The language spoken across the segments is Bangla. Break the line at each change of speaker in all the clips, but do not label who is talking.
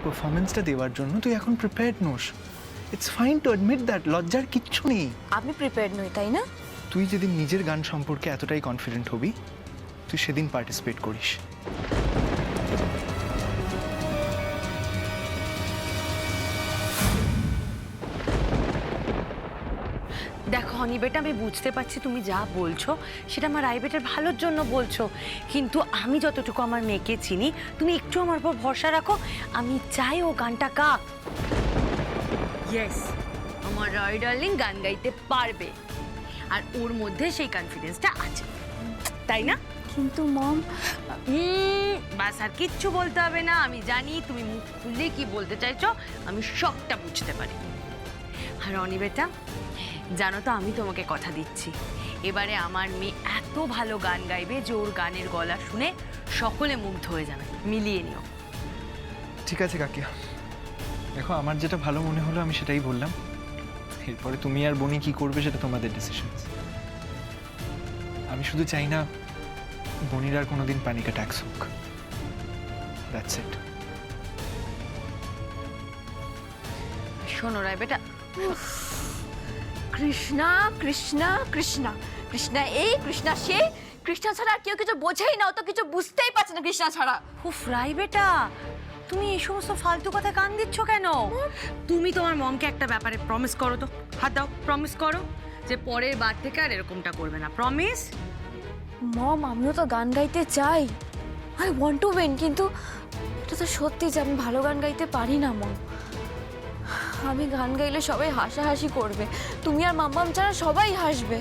পারফরমেন্সটা দেওয়ার জন্য তুই এখন প্রিপেয়ার্ড নোস। It's fine to admit that, লজ্জার কিচ্ছু নেই।
আমি প্রিপেয়ার্ড নই, তাই না?
তুই যেদিন নিজের গান সম্পর্কে এতটাই কনফিডেন্ট হবি, তুই সেদিন পার্টিসিপেট করিস।
দেখো হনি বেটা, আমি বুঝতে পারছি তুমি যা বলছো সেটা আমার রায়বেটের ভালোর জন্য বলছো, কিন্তু আমি যতটুকু আমার মেয়েকে চিনি, তুমি একটু আমার উপর ভরসা রাখো। আমি চাই ও গানটা গাক। ইয়েস, আমার রয় ডার্লিং গান গাইতে পারবে, আর ওর মধ্যে সেই কনফিডেন্সটা আছে, তাই না?
কিন্তু মম,
বাস আর কিচ্ছু বলতে হবে না। আমি জানি তুমি মুখ খুললে কি বলতে চাইছো, আমি সবটা বুঝতে পারি। আর রনি বেটা, জানো তো আমি তোমাকে কথা দিচ্ছি, এবারে আমার মেয়ে এত ভালো গান গাইবে যে ওর গানের গলা শুনে সকলে মুগ্ধ হয়ে যাবে। মিলিয়ে নিও।
ঠিক আছে কাকিয়া, দেখো আমার যেটা ভালো মনে হলো আমি সেটাই বললাম। এরপরে তুমি আর বনি কি করবে সেটা তোমাদের ডিসিশন। আমি শুধু চাই না বনির আর কোনোদিন প্যানিক অ্যাটাকস হোক। That's it.
শোনো রায় বেটা,
কৃষ্ণা কৃষ্ণা কৃষ্ণা, কৃষ্ণা এই কৃষ্ণা সে, কৃষ্ণা ছাড়া আর কেউ কিছু বোঝেই না, ও তো কিছু বুঝতেই পারছে না কৃষ্ণা ছাড়া।
উফ রায় বেটা, তুমি এই সমস্ত ফালতু কথা কান দিচ্ছ কেন? তুমি তোমার মমকে একটা ব্যাপারে প্রমিস করো তো, হাত দাও, প্রমিস করো যে পরের বার থেকে আর এরকমটা করবে না। প্রমিস?
মম, আমিও তো গান গাইতে চাই, আই ওয়ান্ট টু উইন, কিন্তু এটা তো সত্যি যে আমি ভালো গান গাইতে পারি না মম। আমি গান গাইলে সবাই হাসাহাসি করবে, তুমি আর মাম্মাম ছাড়া সবাই হাসবে,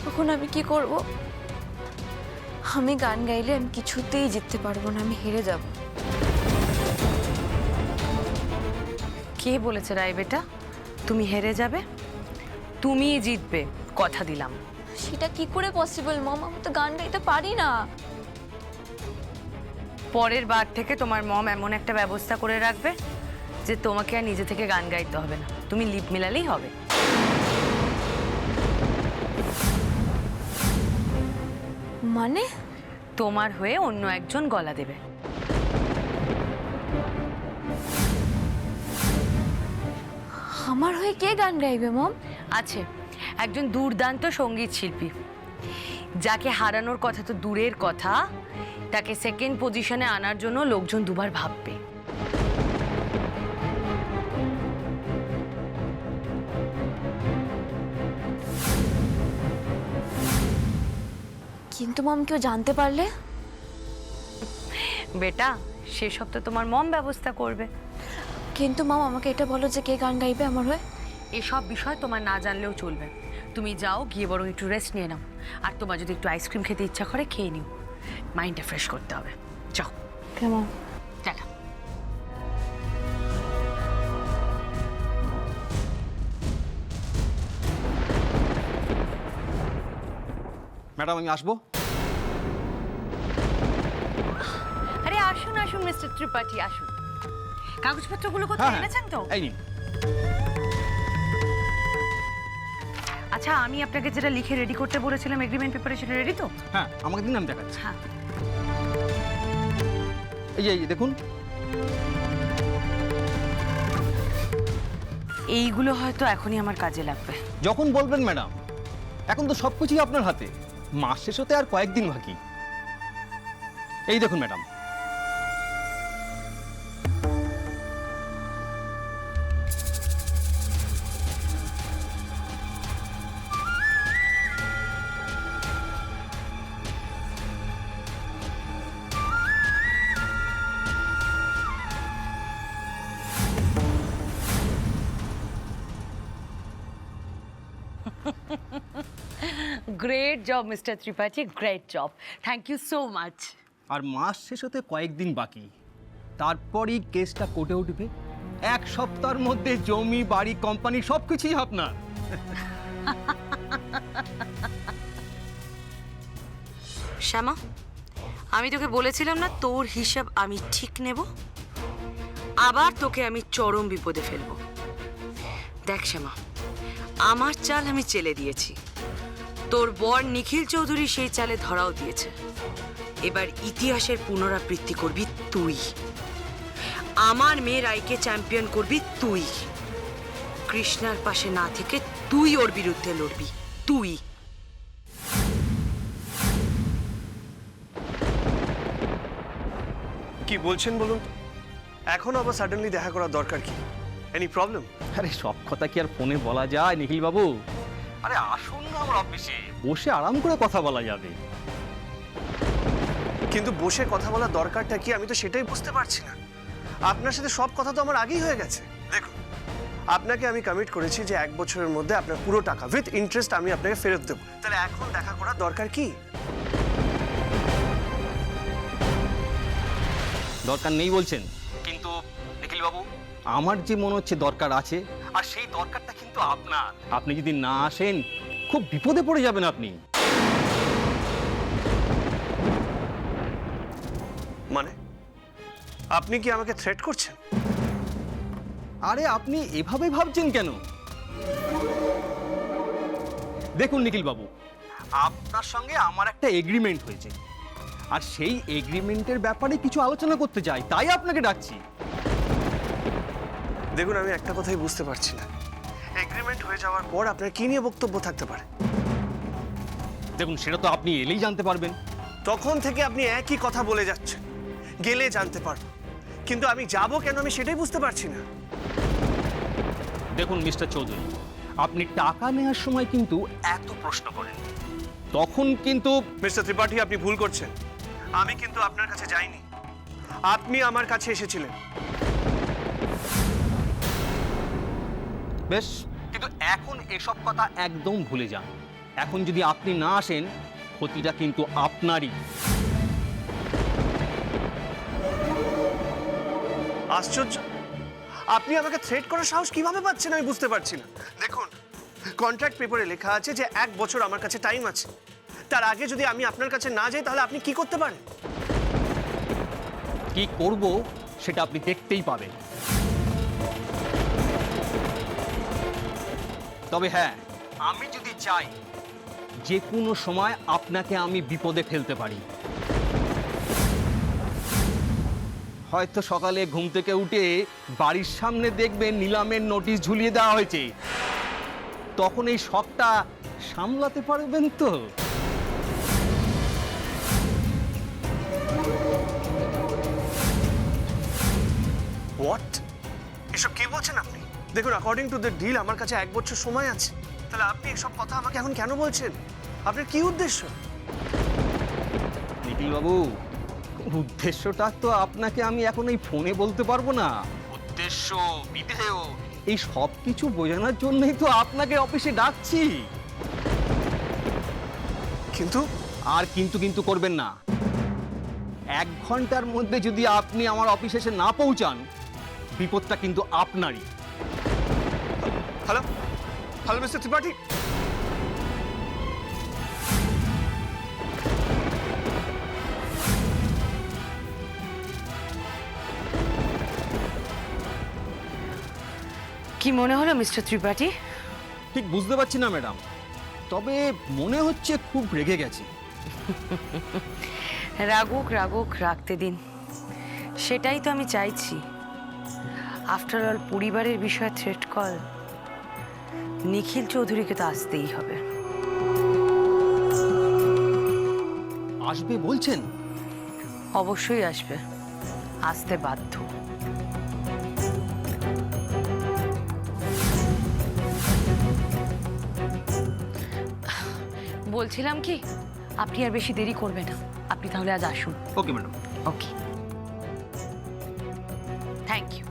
তখন আমি কি করব? আমি গান গাইলে আমি কিছুতেই জিততে পারবো না, আমি হেরে যাব।
কে বলেছে রায় বেটা তুমি হেরে যাবে? তুমিই জিতবে, কথা দিলাম।
সেটা কি করে পসিবল মম, আমি তো গান গাইতে পারি না।
পরের বার থেকে তোমার মম এমন একটা ব্যবস্থা করে রাখবে যে তোমাকে আর নিজে থেকে গান গাইতে হবে না, তুমি লিপ মিলালেই হবে।
মানে?
তোমার হয়ে অন্য একজন গলা দেবে।
আমার হয়ে কে গান গাইবে মম?
আছে একজন দুর্দান্ত সঙ্গীত শিল্পী, যাকে হারানোর কথা তো দূরের কথা, তাকে সেকেন্ড পজিশনে আনার জন্য লোকজন দুবার ভাববে।
কিন্তু মম কেউ জানতে পারলে?
বেটা সেসব তো তোমার মম ব্যবস্থা করবে।
কিন্তু মম আমাকে এটা বলো যে কে গান গাইবে আমার হয়ে।
এসব বিষয় তোমার না জানলেও চলবে। তুমি যাও, গিয়ে বরং একটু রেস্ট নিয়ে নাও, আর তোমার যদি একটু আইসক্রিম খেতে ইচ্ছা করে খেয়ে নিও, মাইন্ডটা ফ্রেশ করতে হবে। যাও।
কেমন?
টাটা।
ম্যাডাম আমি আসবো?
আরে আসুন আসুন মিস্টার ত্রিপাঠী, আসুন। কাগজপত্রগুলো
হ্যাঁ,
কোথায়
হ্যাঁ।
এনেছেন তো?
এই নিন।
আচ্ছা, আমি আপনাকে যেটা লিখে রেডি করতে বলেছিলাম এগ্রিমেন্ট পেপারে, সেটা রেডি তো?
হ্যাঁ আমাকে দিন, আমি দেখাচ্ছি।
হ্যাঁ।
এই যে দেখুন।
এইগুলো হয়তো এখনই আমার কাজে লাগবে।
যখন বলবেন ম্যাডাম, এখন তো সব কিছুই আপনার হাতে। মাস শেষ হতে আর কয়েকদিন বাকি। এই দেখুন madam.
Great job mister Tripathi, great job, thank you so much.
আর মাস শেষ হতে কয়েকদিন বাকি, তারপরই কেসটা কোর্টে উঠবে। এক সপ্তাহের মধ্যে জমি বাড়ি কোম্পানি সবকিছুই আপনার।
শ্যামা, আমি তোকে বলেছিলাম না তোর হিসাব আমি ঠিক নেব, আবার তোকে আমি চরম বিপদে ফেলবো। দেখ শ্যামা, আমার চাল আমি চেলে দিয়েছি, তোর বর নিখিল চৌধুরী সেই চালে ধরাও দিয়েছে। এবার ইতিহাসের পুনরাবৃত্তি করবি তুই। আমার মেয়ে রাইকে চ্যাম্পিয়ন করবি তুই। কৃষ্ণার পাশে না থেকে তুই ওর বিরুদ্ধে লড়বি, তুই।
কি বলছেন বলুন তো? এখন আবার সাডেনলি দেখা করার দরকার কি? Any problem?
আরে সব কথা কি আর ফোনে বলা যায় নিখিল বাবু? আরে আসুন না আমার অফিসে, বসে আরাম করে কথা বলা যাবে।
কিন্তু বসে কথা বলার দরকারটা কি আমি তো সেটাই বুঝতে পারছি না। আপনার সাথে সব কথা তো আমার আগেই হয়ে গেছে। দেখুন, আপনাকে আমি কমিট করেছি যে 1 বছরের মধ্যে আপনার পুরো টাকা উইথ ইন্টারেস্ট আমি আপনাকে ফেরত দেবো। তাহলে এখন দেখা করার দরকার কি?
দরকার নেই বলছেন, কিন্তু নিখিল বাবু আমার যে মনে হচ্ছে দরকার আছে, আর সেই দরকারটা কিন্তু আপনার। আপনি যদি না আসেন খুব বিপদে পড়ে যাবেন আপনি।
মানে আপনি কি আমাকে থ্রেট করছেন?
আরে আপনি এভাবে ভাবছেন কেন? দেখুন নিখিল বাবু, আপনার সঙ্গে আমার একটা এগ্রিমেন্ট হয়েছে, আর সেই এগ্রিমেন্টের ব্যাপারে কিছু আলোচনা করতে চাই, তাই আপনাকে ডাকছি।
দেখুন, আমি একটা কথাই বুঝতে পারছি না, এগ্রিমেন্ট হয়ে যাওয়ার পর আপনার কি নিয়ে বক্তব্য থাকতে পারে?
দেখুন, সেটা তো আপনি এলেই জানতে পারবেন।
তখন থেকে আপনি একই কথা বলে যাচ্ছেন, গেলে জানতে পারবো, কিন্তু আমি যাব কেন আমি সেটাই বুঝতে পারছি না।
দেখুন মিস্টার চৌধুরী, আপনি টাকা নেওয়ার সময় কিন্তু এত প্রশ্ন করেন, তখন কিন্তু
মিস্টার ত্রিপাঠী, আপনি ভুল করছেন। আমি কিন্তু আপনার কাছে যাইনি, আপনি আমার কাছে এসেছিলেন।
বেশ, কিন্তু এখন এসব কথা একদম ভুলে যান। এখন যদি আপনি না আসেন, ক্ষতিটা কিন্তু আপনারই।
আশ্চর্য, আপনি আমাকে থ্রেট করার সাহস কিভাবে পাচ্ছেন আমি বুঝতে পারছি না। দেখুন, কন্ট্রাক্ট পেপারে লেখা আছে যে 1 বছর আমার কাছে টাইম আছে। তার আগে যদি আমি আপনার কাছে না যাই তাহলে আপনি কি করতে পারেন?
কি করব সেটা আপনি দেখতেই পাবেন। তবে হ্যাঁ, আমি যদি চাই, যে কোনো সময় আপনাকে আমি বিপদে ফেলতে পারি। হয়তো সকালে ঘুম থেকে উঠে বাড়ির সামনে দেখবেন নিলামের নোটিশ ঝুলিয়ে দেওয়া হয়েছে, তখন এই শখটা সামলাতে পারবেন তো?
হোয়াট? এসব কি বলছেন আপনি? দেখুন, অ্যাকর্ডিং টু দ্য ডিল আমার কাছে 1 বছর সময় আছে। তাহলে আপনি এসব কথা আমাকে এখন কেন বলছেন? আপনার কি উদ্দেশ্য?
নিখিল বাবু, উদ্দেশ্যটা তো আপনাকে আমি এখন এই ফোনে বলতে পারবো না। উদ্দেশ্য, বিধেয়, এই সব কিছু বোঝানোর জন্যই তো আপনাকে অফিসে ডাকছি।
কিন্তু
আর কিন্তু করবেন না। 1 ঘন্টার মধ্যে যদি আপনি আমার অফিসে এসে না পৌঁছান, বিপদটা কিন্তু আপনারই।
হ্যালো হ্যালো মিস্টার ত্রিপাঠী,
কি মনে হলো মিস্টার ত্রিপাঠী?
ঠিক বুঝতে পারছি না ম্যাডাম, তবে মনে হচ্ছে খুব রেগে গেছে।
রাগুক রাগুক, রাখতে দিন, সেটাই তো আমি চাইছি। আফটার অল পরিবারের বিষয়ে থ্রেট কল, নিখিল চৌধুরীকে তো আসতেই হবে।
আসবে বলছেন?
অবশ্যই আসবে, আসতে বাধ্য। বলছিলাম কি, আপনি আর বেশি দেরি করবেন না, আপনি তাহলে আজ আসুন।
Okay madam.
Okay, thank you.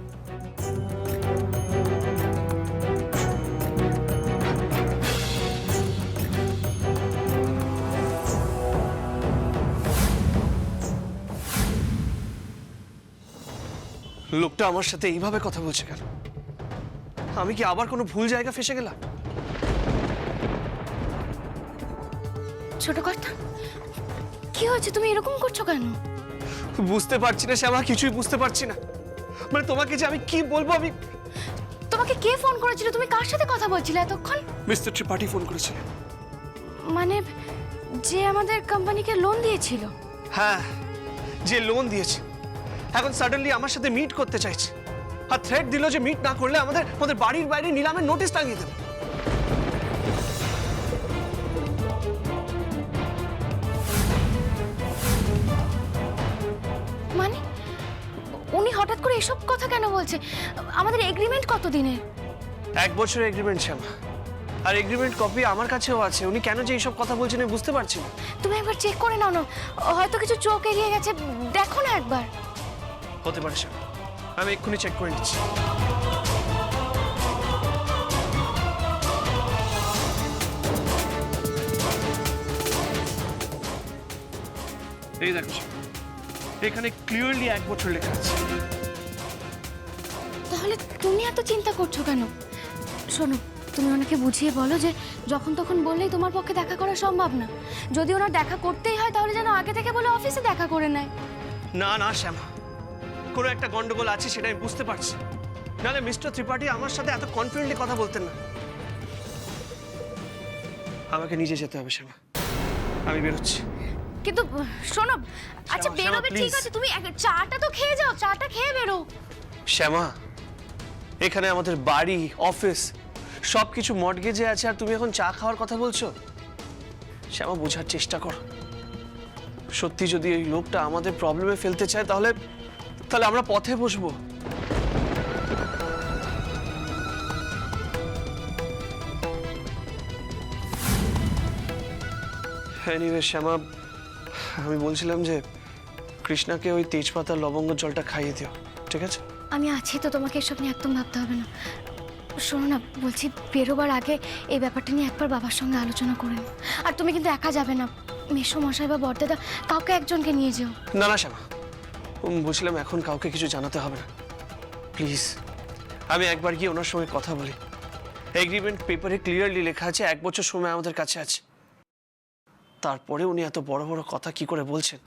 লোকটা আমার সাথে এইভাবে কথা বলছে কেন? আমি কি আবার কোনো ভুল জায়গা ফেসে গেলাম?
ছোট কর্তা, কি হয়েছে? তুমি এরকম করছো কেন?
বুঝতে পারছি না শ্যামা, কিছুই বুঝতে পারছি না। মানে তোমাকে যে আমি কি বলবো, আমি
তোমাকে কে ফোন করেছিল? তুমি কার সাথে কথা বলছিলে এতক্ষণ?
মিস্টার ত্রিপাঠী ফোন করেছিলেন।
মানে যে আমাদের কোম্পানিকে লোন দিয়েছিল?
হ্যাঁ, যে লোন দিয়েছে। এখন সাডেনলি আমার সাথে মিট করতে চাইছে, আর থ্রেট দিল যে মিট না করলে আমাদের আমাদের বাড়ির বাইরে নিলামের নোটিশ টাঙিয়ে দেবে।
মানে উনি হঠাৎ করে এসব কথা কেন বলছে? আমাদের এগ্রিমেন্ট কত দিনের?
1 বছরের এগ্রিমেন্ট শ্যামা, আর এগ্রিমেন্ট কপি আমার কাছেও আছে। উনি কেন যে এইসব কথা বলছেন আমি বুঝতে পারছি না।
তুমি একবার চেক করে নাও না, হয়তো কিছু চোখ এড়িয়ে গেছে, দেখো না একবার।
হতে পারে শ্যামা, আমি এক্ষুনি চেক করে নিচ্ছি। এই দেখো শ্যামা, এখানে ক্লিয়ারলি 1 বছর লেখা আছে।
তাহলে তুমি এত চিন্তা করছো কেন? শোনো, তুমি ওনাকে বুঝিয়ে বলো যে যখন তখন বললেই তোমার পক্ষে দেখা করা সম্ভব না। যদি ওনার দেখা করতেই হয় তাহলে যেন আগে থেকে বলে অফিসে দেখা করে নেয়।
না না শ্যামা, কোনো একটা গন্ডগোল আছে, সেটা আমি বুঝতে পারছি। নাহলে মিস্টার ত্রিপাঠী আমার সাথে এত কনফিডেন্টলি কথা বলতেন না। আমাকে নিজে যেতে হবে শ্যামা, আমি বেরোচ্ছি।
কিন্তু শোনো, আচ্ছা
শ্যামা,
বেরোবে ঠিক
please।
আছে, তুমি চাটা তো খেয়ে যাও, চাটা খেয়ে বেরো।
শ্যামা, এখানে আমাদের বাড়ি, অফিস সবকিছু মর্টগেজে আছে, আর তুমি এখন চা খাওয়ার কথা বলছো? শ্যামা, বোঝার চেষ্টা করো। সত্যি যদি এই লোকটা আমাদের প্রবলেমে ফেলতে চায় তাহলে তাহলে আমরা পথে বসবো। এনিওয়ে শ্যামা, আমি বলছিলাম যে কৃষ্ণাকে ওই তেজপাতার লবঙ্গ জলটা খাইয়ে দিও, ঠিক আছে?
আমি আছি তো, তোমাকে এসব নিয়ে একদম ভাবতে হবে না। শোনো না, বলছি বেরোবার আগে এই ব্যাপারটা নিয়ে একবার বাবার সঙ্গে আলোচনা করে নিও। আর তুমি কিন্তু একা যাবে না, মেসো মশাই বা বড়দাদা কাউকে একজনকে নিয়ে যেও।
না না শ্যামা, বুঝলাম এখন কাউকে কিছু জানাতে হবে না। প্লিজ, আমি একবার গিয়ে ওনার সঙ্গে কথা বলি। এগ্রিমেন্ট পেপারে ক্লিয়ারলি লেখা আছে 1 বছর সময় আমাদের কাছে আছে। তারপরে উনি এত বড় বড় কথা কি করে বলছেন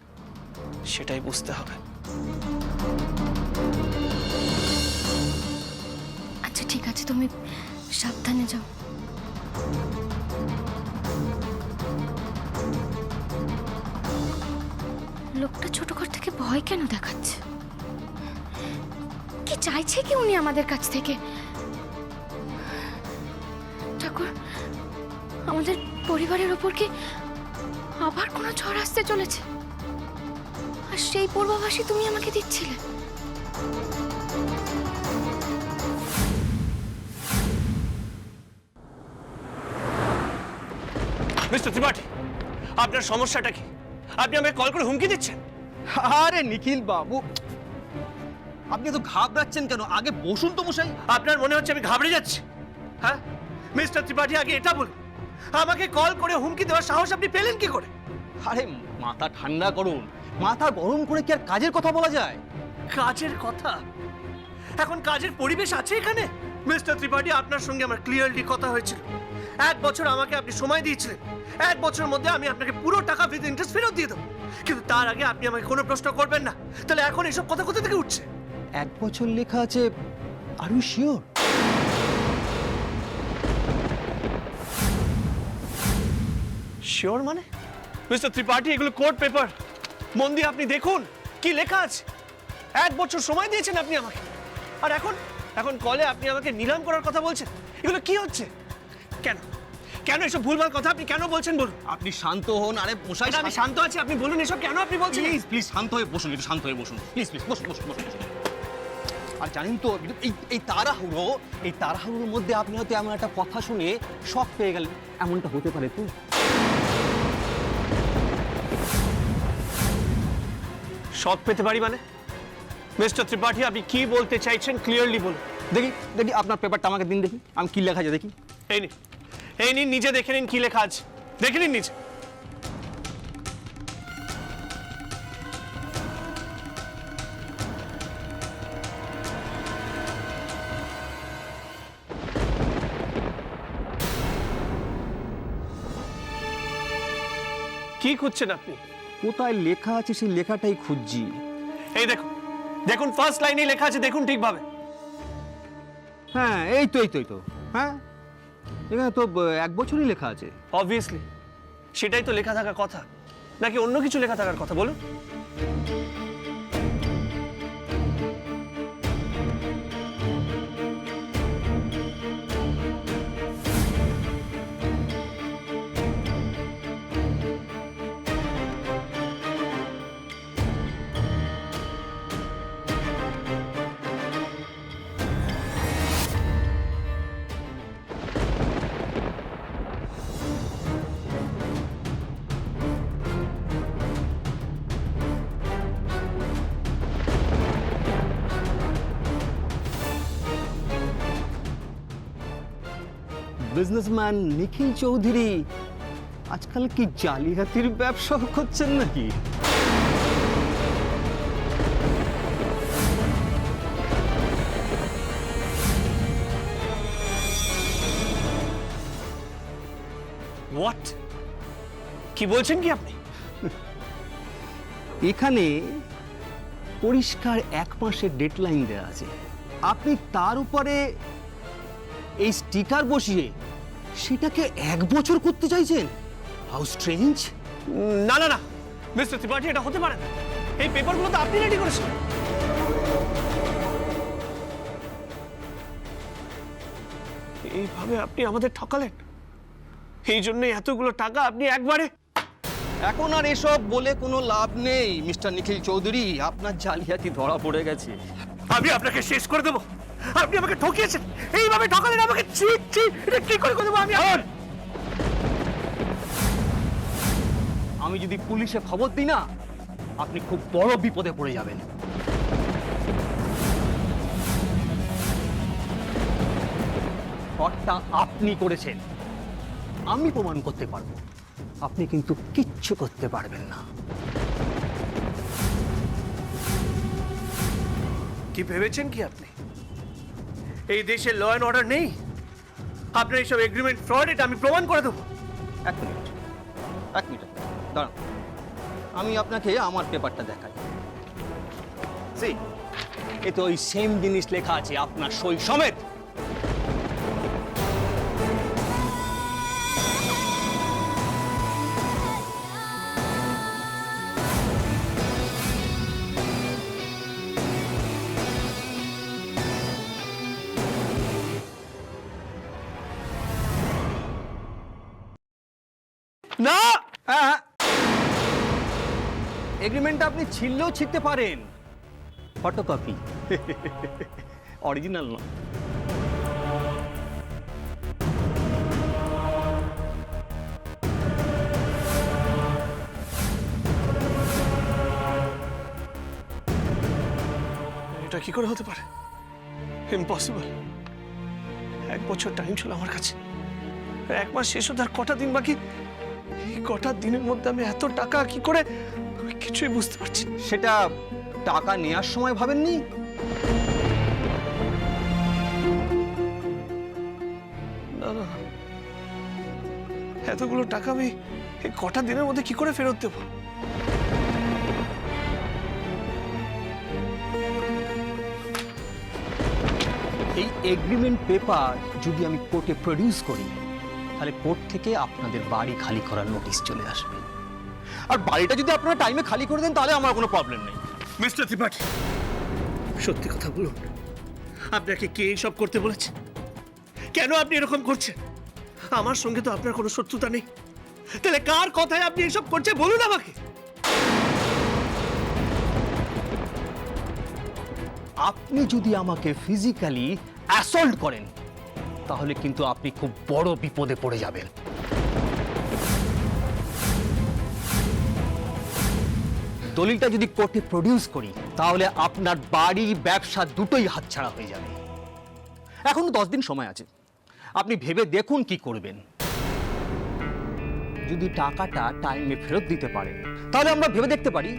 সেটাই বুঝতে হবে।
আচ্ছা ঠিক আছে, তুমি সাবধানে যাও। লোকটা ছোট ঘর থেকে ভয় কেন দেখাচ্ছে? কি চাইছে কি উনি আমাদের কাছ থেকে? ঠাকুর, আমাদের পরিবারের ওপর কি আবার কোনো ঝড় আসতে চলেছে? আর সেই পূর্বাভাসই তুমি আমাকে দিচ্ছিলে।
মিস্টার ত্রিপাঠী, আপনার সমস্যাটা কি? আপনি আমাকে কল করে হুমকি দিচ্ছেন?
আরে নিখিল বাবু, আপনি তো ঘাবড়াচ্ছেন কেন? আগে বসুন তো মশাই।
আপনার মনে হচ্ছে আমি ঘাবড়ে যাচ্ছি? হ্যাঁ মিস্টার ত্রিপাঠী, আগে এটা বলুন, আমাকে কল করে হুমকি দেওয়ার সাহস আপনি পেলেন কি করে?
আরে মাথা ঠান্ডা করুন, মাথা গরম করে কি আর কাজের কথা বলা যায়?
কাজের কথা? এখন কাজের পরিবেশ আছে এখানে? মিস্টার ত্রিপাঠী, আপনার সঙ্গে আমার ক্লিয়ারলি কথা হয়েছিল। 1 বছর আমাকে আপনি সময় দিয়েছিলেন। 1 বছরের মধ্যে আমি আপনাকে পুরো টাকা উইথ ইন্টারেস্ট ফেরত দিয়ে দেবো। কিন্তু তার আগে আপনি আমাকে কোনো প্রশ্ন করবেন না। তাহলে এখন এসব কথা কোথা থেকে উঠছে?
1 বছর লেখা আছে, আর ইউ শিওর?
শিওর মানে? মিস্টার ত্রিপাঠী, এগুলো কোর্ট পেপার, মন দিয়ে আপনি দেখুন কি লেখা আছে। 1 বছর সময় দিয়েছেন আপনি আমাকে, আর এখন এখন কলে আপনি আমাকে নিলাম করার কথা বলছেন। এগুলো কি হচ্ছে? কেন কেন এসব ভুলভাল কথা আপনি কেন বলছেন বলুন?
আপনি শান্ত হন। আরে মশাই,
আরে আমি শান্ত আছি, আপনি বলুন এসব কেন আপনি বলছেন?
প্লিজ প্লিজ শান্ত হয়ে বসুন, একটু শান্ত হয়ে বসুন, প্লিজ প্লিজ বসুন বসুন বসুন। আর জানেন তো, এই তাড়াহুড়োর মধ্যে আপনি হয়তো এমন একটা কথা শুনে শক পেয়ে গেলেন, এমনটা হতে পারে তো?
শক পেতে পারি মানে? মিস্টার ত্রিপাঠী, আপনি কি বলতে চাইছেন ক্লিয়ারলি বলুন।
দেখি দেখি আপনার পেপারটা আমাকে দিন, দেখি আমি কি লেখা আছে দেখি।
এই নিন, নিজে দেখে নিন কি লেখা আছে, দেখে নিন নিজে। কি খুঁজছেন আপনি?
কোথায় লেখা আছে সেই লেখাটাই খুঁজছি।
এই দেখুন, দেখুন ফার্স্ট লাইনে লেখা আছে, দেখুন ঠিকভাবে।
হ্যাঁ এই তো হ্যাঁ, এখানে তো 1 বছরই লেখা আছে।
অবভিয়াসলি সেটাই তো লেখা থাকার কথা, নাকি অন্য কিছু লেখা থাকার কথা বলুন?
বিজনেসম্যান নিখিল চৌধুরী আজকাল কি জালিয়াতির ব্যবসা করছেন নাকি?
হোয়াট, কি বলছেন কি আপনি?
এখানে পরিষ্কার 1 মাসের ডেডলাইন দেওয়া আছে, আপনি তার উপরে এই স্টিকার বসিয়ে সেটাকে 1 বছর করতে চাইছেন? How strange.
না না না মিস্টার ত্রিপাঠী, এটা হতে পারে না। এই পেপারগুলো তো আপনি রেডি করেছেন। এইভাবে আপনি আমাদের ঠকালেন, এই জন্য এতগুলো টাকা আপনি একবারে।
এখন আর এসব বলে কোনো লাভ নেই মিস্টার নিখিল চৌধুরী, আপনার জালিয়াতি ধরা পড়ে গেছে।
আমি আপনাকে শেষ করে দেবো। আপনি আমাকে ঠকিয়েছেন, এইভাবে ঠকালেন আমাকে। ছি ছি, এটা কি করে দেবো আমি?
আমি যদি পুলিশে খবর দিই না, আপনি খুব বড় বিপদে পড়ে যাবেন। ফ্রডটা আপনি করেছেন, আমি প্রমাণ করতে পারবো। আপনি কিন্তু কিচ্ছু করতে পারবেন না।
কি ভেবেছেন কি আপনি এই দেশে ল অ্যান্ড অর্ডার নেই? আপনার এইসব এগ্রিমেন্ট ফ্রড, এটা আমি প্রমাণ করে দেবো।
এক মিনিট দাঁড়ান, আমি আপনাকে আমার পেপারটা দেখাই। See, এ তো ওই সেম জিনিস লেখা আছে, আপনার সই সমেত।
না,
হ্যাঁ, এগ্রিমেন্টটা আপনি ছিঁড়লেও ছিঁড়তে পারেন, ফটোকপি, অরিজিনাল না।
এটা কি করে হতে পারে? ইম্পসিবল। 1 বছর টাইম ছিল আমার কাছে, 1 মাস শেষ হতে আর কটা দিন বাকি। এই কটা দিনের মধ্যে আমি এত টাকা কি করে, আমি কিছুই বুঝতে পারছি না।
সেটা টাকা নেওয়ার সময় ভাবেননি?
না না, এতগুলো টাকা আমি এই কটা দিনের মধ্যে কি করে ফেরত দেবো?
এই এগ্রিমেন্ট পেপার যদি আমি কোর্টে প্রডিউস করি, তাহলে কোর্ট থেকে আপনাদের বাড়ি খালি করার নোটিশ চলে আসবে। আর বাড়িটা যদি আপনারা টাইমে খালি করে দেন, তাহলে আমার কোনো প্রবলেম নেই।
মিস্টার ত্রিপাঠী, সত্যি কথা বলুন, আপনাকে কে এইসব করতে বলেছে? কেন আপনি এরকম করছেন? আমার সঙ্গে তো আপনার কোনো শত্রুতা নেই, তাহলে কার কথায় আপনি এসব করছেন বলুন আমাকে।
আপনি যদি আমাকে ফিজিক্যালি অ্যাসল্ট করেন, তাহলে কিন্তু আপনি খুব বড় বিপদে পড়ে যাবেন। দলিলটা যদি কোর্টে প্রডিউস করি, তাহলে আপনার বাড়ি ব্যবসা দুটোই হাতছাড়া হয়ে যাবে। এখনো 10 দিন সময় আছে, আপনি ভেবে দেখুন কি করবেন। যদি টাকাটা টাইমে ফেরত দিতে পারেন, তাহলে আমরা ভেবে দেখতে পারি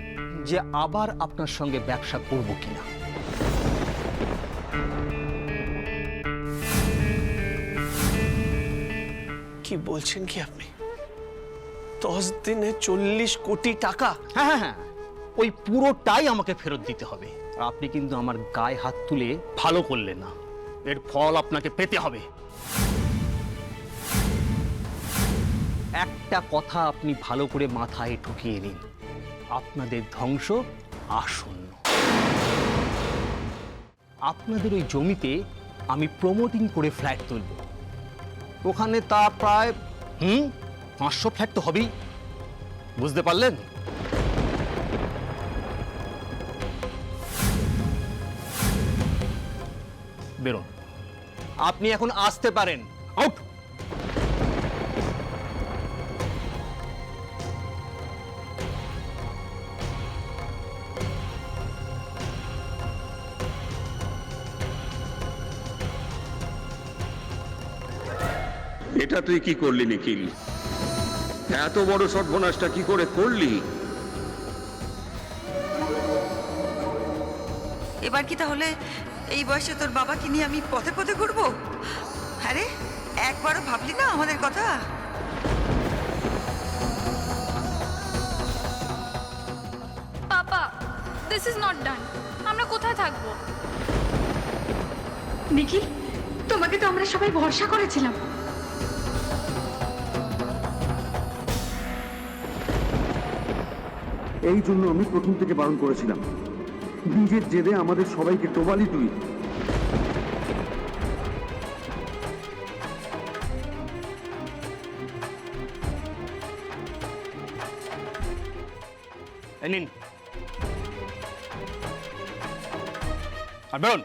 যে আবার আপনার সঙ্গে ব্যবসা করব কিনা।
কি বলছেন কি আপনি? 10 দিনে 40 কোটি টাকা?
হ্যাঁ হ্যাঁ হ্যাঁ, ওই পুরোটাই আমাকে ফেরত দিতে হবে। আর আপনি কিন্তু আমার গায়ে হাত তুলে ভালো করলেন না, এর ফল আপনাকে পেতে হবে। একটা কথা আপনি ভালো করে মাথায় ঢুকিয়ে নিন, আপনাদের ধ্বংস আসন্ন। আপনাদের ওই জমিতে আমি প্রমোটিং করে ফ্ল্যাট তুলব। ওখানে তা প্রায় 500 ফ্ল্যাট তো হবেই, বুঝতে পারলেন? বেরোন, আপনি এখন আসতে পারেন। আউট।
এটা তুই কি করলি নিখিল? এত বড় সর্বনাশটা কি করে করলি?
এবার কি তাহলে এই বয়সে তোর বাবাকে নিয়ে আমি পথে পথে ঘুরবো? আরে একবারও ভাবলি না আমাদের কথা?
পাপা, দিস ইজ নট ডান। আমরা কোথায় থাকবো? নিখিল, তোমাকে তো আমরা সবাই ভরসা করেছিলাম।
এই জন্য আমি প্রথম থেকে বারণ করেছিলাম। নিজের জেদে আমাদের সবাইকে টোবালি তুই।
এই নিন আর বেরোন।